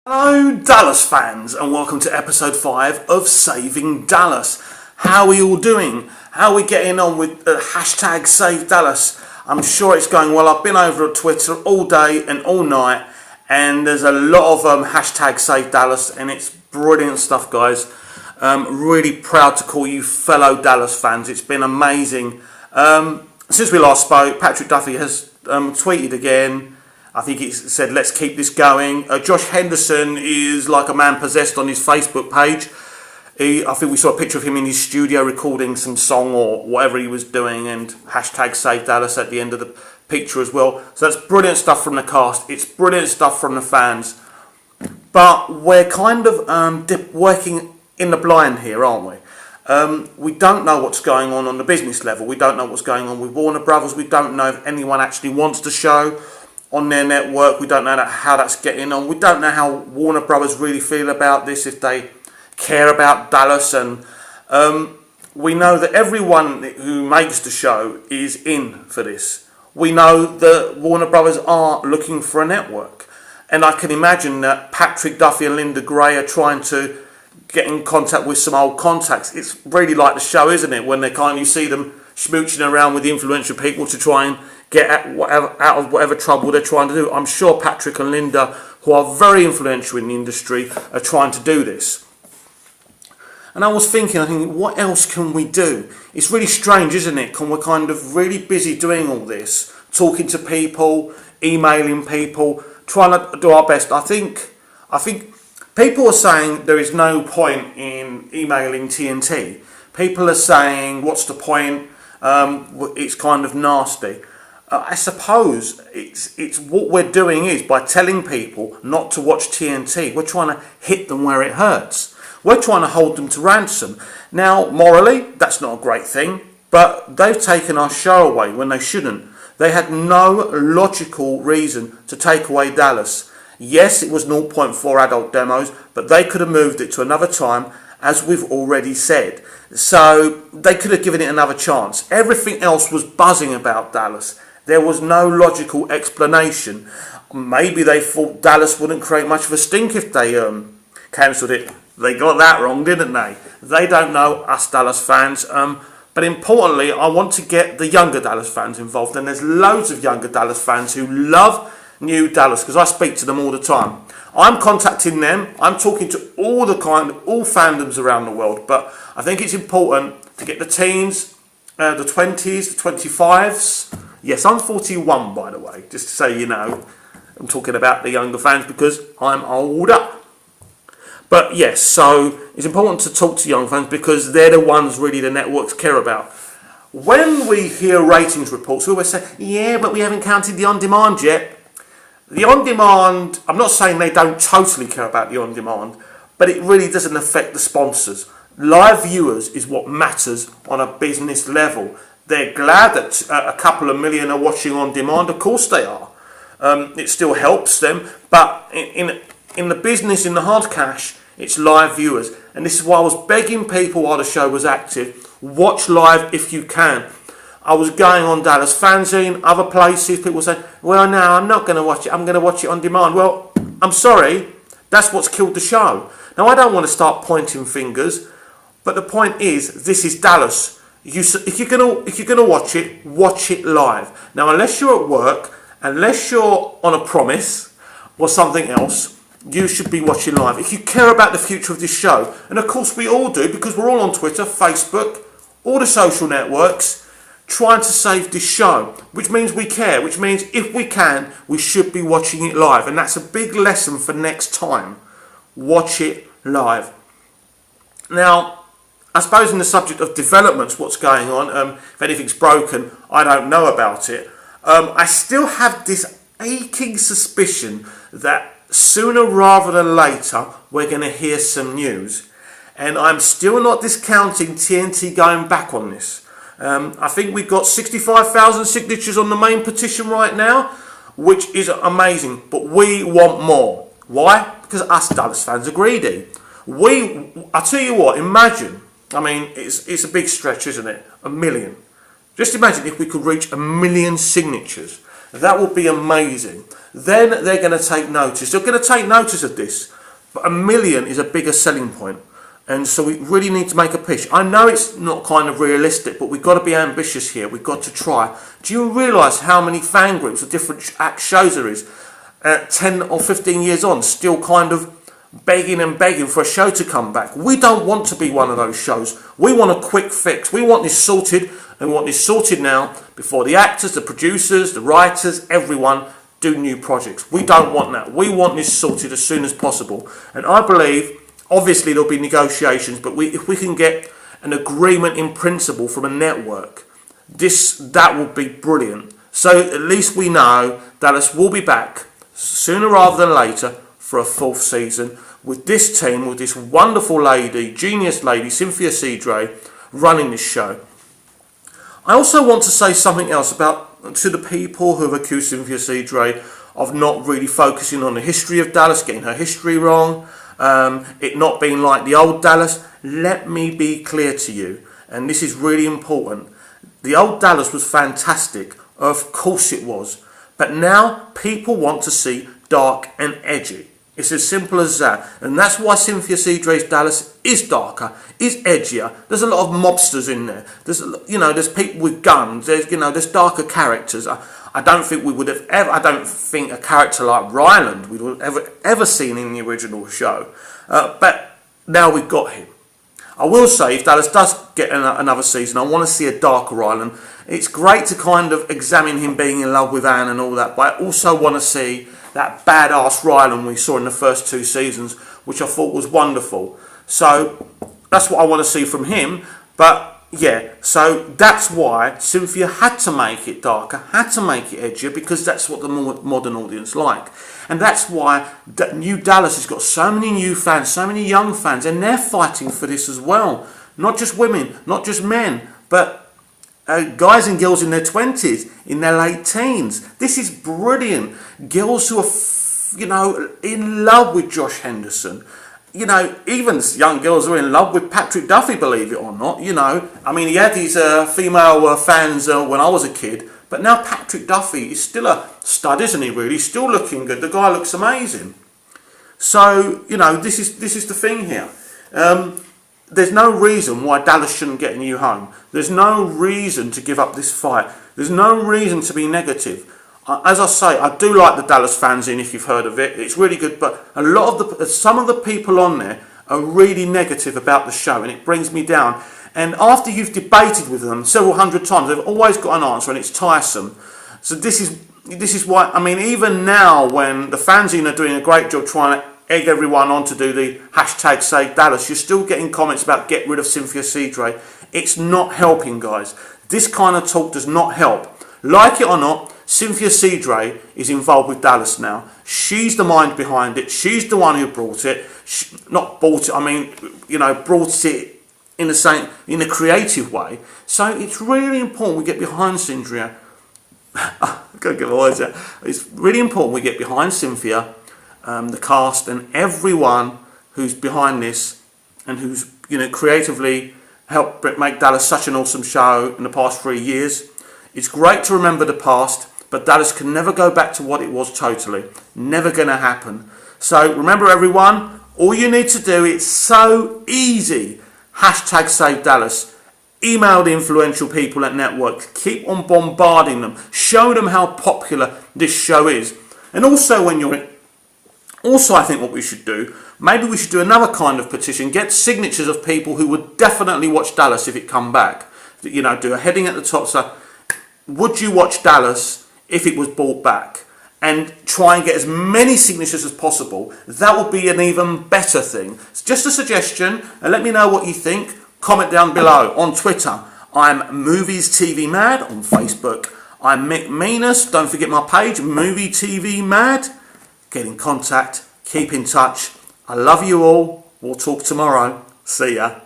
Hello Dallas fans and welcome to episode 5 of Saving Dallas. How are you all doing? How are we getting on with hashtag Save Dallas? I'm sure it's going well. I've been over at Twitter all day and all night and there's a lot of hashtag Save Dallas and it's brilliant stuff, guys. Really proud to call you fellow Dallas fans. It's been amazing. Since we last spoke, Patrick Duffy has tweeted again. I think he said, let's keep this going. Josh Henderson is like a man possessed on his Facebook page. I think we saw a picture of him in his studio recording some song or whatever he was doing, and hashtag Save Dallas at the end of the picture as well. So that's brilliant stuff from the cast. It's brilliant stuff from the fans. But we're kind of working in the blind here, aren't we? We don't know what's going on the business level. We don't know what's going on with Warner Brothers. We don't know if anyone actually wants the show on their network. We don't know how that's getting on. We don't know how Warner Brothers really feel about this, if they care about Dallas. And we know that everyone who makes the show is in for this. We know that Warner Brothers are looking for a network. And I can imagine that Patrick Duffy and Linda Gray are trying to get in contact with some old contacts. It's really like the show, isn't it? When you see them smooching around with the influential people to try and get out of whatever trouble they're trying to do. I'm sure Patrick and Linda, who are very influential in the industry, are trying to do this. And I was thinking, what else can we do? It's really strange, isn't it? We're kind of really busy doing all this, talking to people, emailing people, trying to do our best. I think people are saying there is no point in emailing TNT. People are saying, what's the point? It's kind of nasty. I suppose it's what we're doing is, by telling people not to watch TNT, we're trying to hit them where it hurts. We're trying to hold them to ransom. Now, morally, that's not a great thing, but they've taken our show away when they shouldn't. They had no logical reason to take away Dallas. Yes, it was 0.4 adult demos, but they could have moved it to another time, as we've already said. So they could have given it another chance. Everything else was buzzing about Dallas. There was no logical explanation. Maybe they thought Dallas wouldn't create much of a stink if they cancelled it. They got that wrong, didn't they? They don't know, us Dallas fans. But importantly, I want to get the younger Dallas fans involved. And there's loads of younger Dallas fans who love New Dallas, because I speak to them all the time. I'm contacting them. I'm talking to all fandoms around the world. But I think it's important to get the teens, the 20s, the 25s. Yes, I'm 41, by the way, just to say you know. I'm talking about the younger fans because I'm older. But yes, so it's important to talk to young fans because they're the ones really the networks care about. When we hear ratings reports, we always say, yeah, but we haven't counted the on-demand yet. The on-demand, I'm not saying they don't totally care about the on-demand, but it really doesn't affect the sponsors. Live viewers is what matters on a business level. They're glad that a couple of million are watching on demand. Of course they are. It still helps them. But in the business, in the hard cash, it's live viewers. And this is why I was begging people while the show was active, watch live if you can. I was going on Dallas Fanzine, other places, people saying, well, no, I'm not going to watch it. I'm going to watch it on demand. Well, I'm sorry. That's what's killed the show. Now, I don't want to start pointing fingers, but the point is, this is Dallas. If you're gonna watch it live. Now, unless you're at work, unless you're on a promise or something else, you should be watching live. If you care about the future of this show, and of course we all do, because we're all on Twitter, Facebook, all the social networks, trying to save this show, which means we care, which means if we can, we should be watching it live. And that's a big lesson for next time. Watch it live. Now, I suppose in the subject of developments, what's going on, if anything's broken, I don't know about it. I still have this aching suspicion that sooner rather than later, we're going to hear some news. And I'm still not discounting TNT going back on this. I think we've got 65,000 signatures on the main petition right now, which is amazing. But we want more. Why? Because us Dallas fans are greedy. I tell you what, imagine. I mean, it's a big stretch, isn't it? 1 million. Just imagine if we could reach 1 million signatures. That would be amazing. Then they're going to take notice. They're going to take notice of this. but 1 million is a bigger selling point. And so we really need to make a pitch. I know it's not kind of realistic, but we've got to be ambitious here. We've got to try. Do you realise how many fan groups of different shows there is 10 or 15 years on, still kind of begging and begging for a show to come back? We don't want to be one of those shows. We want a quick fix. We want this sorted, and we want this sorted now before the actors, the producers, the writers, everyone do new projects. We don't want that. We want this sorted as soon as possible. And I believe, obviously there'll be negotiations, but if we can get an agreement in principle from a network, that would be brilliant. So at least we know Dallas will be back sooner rather than later for a 4th season with this team, with this wonderful lady, genius lady, Cynthia Cedray, running this show. I also want to say something else to the people who have accused Cynthia Cedray of not really focusing on the history of Dallas, getting her history wrong, it not being like the old Dallas. Let me be clear to you, and this is really important. The old Dallas was fantastic, of course it was, but now people want to see dark and edgy. It's as simple as that, and that's why Cynthia Cedray's Dallas is darker, is edgier. There's a lot of mobsters in there. There's people with guns. There's darker characters. I don't think we would have ever. I don't think a character like Ryland we would have ever seen in the original show. But now we've got him. I will say, if Dallas does get another season, I want to see a darker Ryland. It's great to kind of examine him being in love with Anne and all that, but I also want to see that badass Ryland we saw in the first 2 seasons, which I thought was wonderful. So that's what I want to see from him. But yeah, so that's why Cynthia had to make it darker, had to make it edgier, because that's what the modern audience like. And that's why New Dallas has got so many new fans, so many young fans, and they're fighting for this as well. Not just women, not just men, but guys and girls in their 20s, in their late teens. This is brilliant. Girls who are, in love with Josh Henderson. Even young girls are in love with Patrick Duffy, believe it or not. I mean, he had his female fans when I was a kid, but now Patrick Duffy is still a stud, isn't he, really? He's still looking good. The guy looks amazing. So, this is the thing here. There's no reason why Dallas shouldn't get a new home. There's no reason to give up this fight. There's no reason to be negative. As I say, I do like the Dallas fanzine, if you've heard of it. It's really good, but some of the people on there are really negative about the show, and it brings me down. And after you've debated with them several hundred times, they've always got an answer, and it's tiresome. So this is why, I mean, even now when the fanzine are doing a great job trying to egg everyone on to do the hashtag Save Dallas, you're still getting comments about get rid of Cynthia Cedray. It's not helping, guys. This kind of talk does not help. Like it or not, Cynthia Cedray is involved with Dallas now. She's the mind behind it. She's the one who brought it. Not bought it, I mean, brought it in a creative way. So it's really important we get behind Cynthia. I've got to get my words out. It's really important we get behind Cynthia, the cast, and everyone who's behind this and who's creatively helped make Dallas such an awesome show in the past 3 years. It's great to remember the past, but Dallas can never go back to what it was totally. Never going to happen. So remember, everyone, all you need to do, it's so easy. Hashtag Save Dallas. Email the influential people at Network. Keep on bombarding them. Show them how popular this show is. And also, I think what we should do, maybe we should do another kind of petition. Get signatures of people who would definitely watch Dallas if it come back. Do a heading at the top. So, would you watch Dallas if it was brought back? And try and get as many signatures as possible. That would be an even better thing. It's just a suggestion, and let me know what you think. Comment down below. On Twitter, I'm Movies TV Mad. On Facebook, I'm Mick Meanus. Don't forget my page, Movie TV Mad. Get in contact. Keep in touch. I love you all. We'll talk tomorrow. See ya.